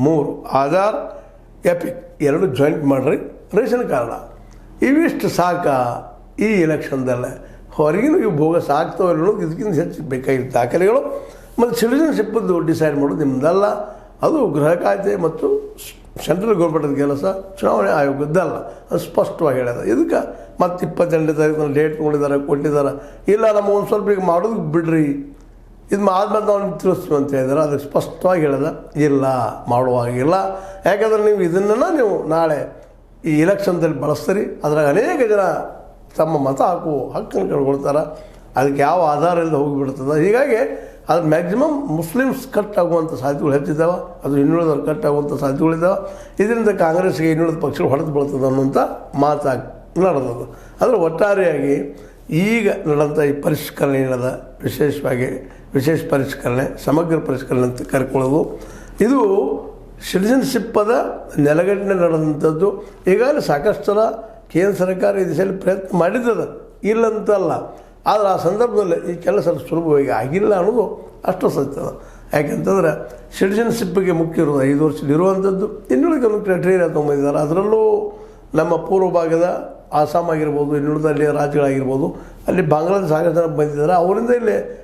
3 Aadhaar EPIC 2 joint ಮಾಡಿರಿ ration card ಇವಿಷ್ಟು ಸಾಕ ಈ ಎಲೆಕ್ಷನ್ದಲ್ಲೇ ಹೊರಗಿನ ಇವು ಬೋಗಸ್ ಆಗ್ತಾವೆ ಅನ್ನೋದು ಇದಕ್ಕಿಂತ ಹೆಚ್ಚು ಬೇಕಾಗಿದ್ದ ದಾಖಲೆಗಳು ಮತ್ತು ಸಿಟಿಜನ್ಶಿಪ್ಪದ್ದು ಡಿಸೈಡ್ ಮಾಡೋದು ನಿಮ್ಮದಲ್ಲ, ಅದು ಗೃಹ ಖಾತೆ ಮತ್ತು ಸೆಂಟ್ರಲ್ ಗೌರ್ಮೆಂಟದ ಕೆಲಸ, ಚುನಾವಣೆ ಆಯೋಗದ್ದಲ್ಲ. ಅದು ಸ್ಪಷ್ಟವಾಗಿ ಹೇಳ್ಯದ. ಇದಕ್ಕೆ ಮತ್ತು 28ನೇ ತಾರೀಕು ಡೇಟ್ ಕೊಟ್ಟಿದ್ದಾರೆ. ಇಲ್ಲ ನಮ್ಮ ಒಂದು ಸ್ವಲ್ಪ ಈಗ ಮಾಡೋದು ಬಿಡ್ರಿ, ಇದು ಆದ್ಮೇಲೆ ನಾವು ನಿಮ್ಗೆ ತಿಳಿಸ್ತೀವಿ ಅಂತ ಹೇಳಿದಾರೆ. ಅದಕ್ಕೆ ಸ್ಪಷ್ಟವಾಗಿ ಹೇಳ್ಯದ, ಇಲ್ಲ ಮಾಡುವಾಗಿಲ್ಲ. ಯಾಕಂದ್ರೆ ನೀವು ಇದನ್ನು ನೀವು ನಾಳೆ ಈ ಎಲೆಕ್ಷನ್ದಲ್ಲಿ ಬಳಸ್ತೀರಿ. ಅದ್ರಾಗ ಅನೇಕ ಜನ ತಮ್ಮ ಮತ ಹಾಕುವ ಹಕ್ಕನ್ನು ಕಳ್ಕೊಳ್ತಾರೆ. ಅದಕ್ಕೆ ಯಾವ ಆಧಾರ ಇಲ್ಲದೆ ಹೋಗಿಬಿಡ್ತದೆ. ಹೀಗಾಗಿ ಅದು ಮ್ಯಾಕ್ಸಿಮಮ್ ಮುಸ್ಲಿಮ್ಸ್ ಕಟ್ ಆಗುವಂಥ ಸಾಧ್ಯತೆಗಳು ಹೆಚ್ಚಿದ್ದಾವೆ, ಅದು ಇನ್ನುಳಿದವ್ರು ಕಟ್ ಆಗುವಂಥ ಸಾಧ್ಯತೆಗಳಿದ್ದಾವೆ. ಇದರಿಂದ ಕಾಂಗ್ರೆಸ್ಗೆ ಇನ್ನುಳಿದ ಪಕ್ಷಗಳು ಹೊಡೆದು ಬೀಳ್ತದೆ ಅನ್ನುವಂಥ ಮಾತಾಗಿ ನಡೆದದು. ಆದರೆ ಒಟ್ಟಾರೆಯಾಗಿ ಈಗ ನಡೆದಂಥ ಈ ಪರಿಷ್ಕರಣೆ ಏನದ, ವಿಶೇಷ ಪರಿಷ್ಕರಣೆ, ಸಮಗ್ರ ಪರಿಷ್ಕರಣೆ ಅಂತ ಕರ್ಕೊಳ್ಳೋದು, ಇದು ಸಿಟಿಜನ್ಶಿಪ್ಪದ ನೆಲಗಟ್ಟಿನ ನಡೆದಂಥದ್ದು. ಈಗಾಗಲೇ ಸಾಕಷ್ಟು ಸಲ ಕೇಂದ್ರ ಸರ್ಕಾರ ಈ ದಿಶೆಯಲ್ಲಿ ಪ್ರಯತ್ನ ಮಾಡಿದ್ದದ, ಇಲ್ಲಂತಲ್ಲ. ಆದರೆ ಆ ಸಂದರ್ಭದಲ್ಲಿ ಈ ಕೆಲಸ ಸುಲಭವಾಗಿ ಆಗಿಲ್ಲ ಅನ್ನೋದು ಅಷ್ಟು ಸತ್ಯದ. ಯಾಕೆಂತಂದ್ರೆ ಸಿಟಿಜನ್ಶಿಪ್ಪಿಗೆ ಮುಖ್ಯ ಇರೋದು 5 ವರ್ಷದಲ್ಲಿರುವಂಥದ್ದು. ಇನ್ನುಳಿದ ಕ್ರೈಟೀರಿಯಾ ತೊಗೊಂಡಿದ್ದಾರೆ. ಅದರಲ್ಲೂ ನಮ್ಮ ಪೂರ್ವ ಭಾಗದ ಆಸಾಮ್ ಆಗಿರ್ಬೋದು, ಇನ್ನುಳಿದ ಅಲ್ಲಿ ರಾಜ್ಯಗಳಾಗಿರ್ಬೋದು, ಅಲ್ಲಿ ಬಾಂಗ್ಲಾದೇಶ ಸಾಕಷ್ಟು ಜನ ಬಂದಿದ್ದಾರೆ. ಅವರಿಂದ ಇಲ್ಲಿ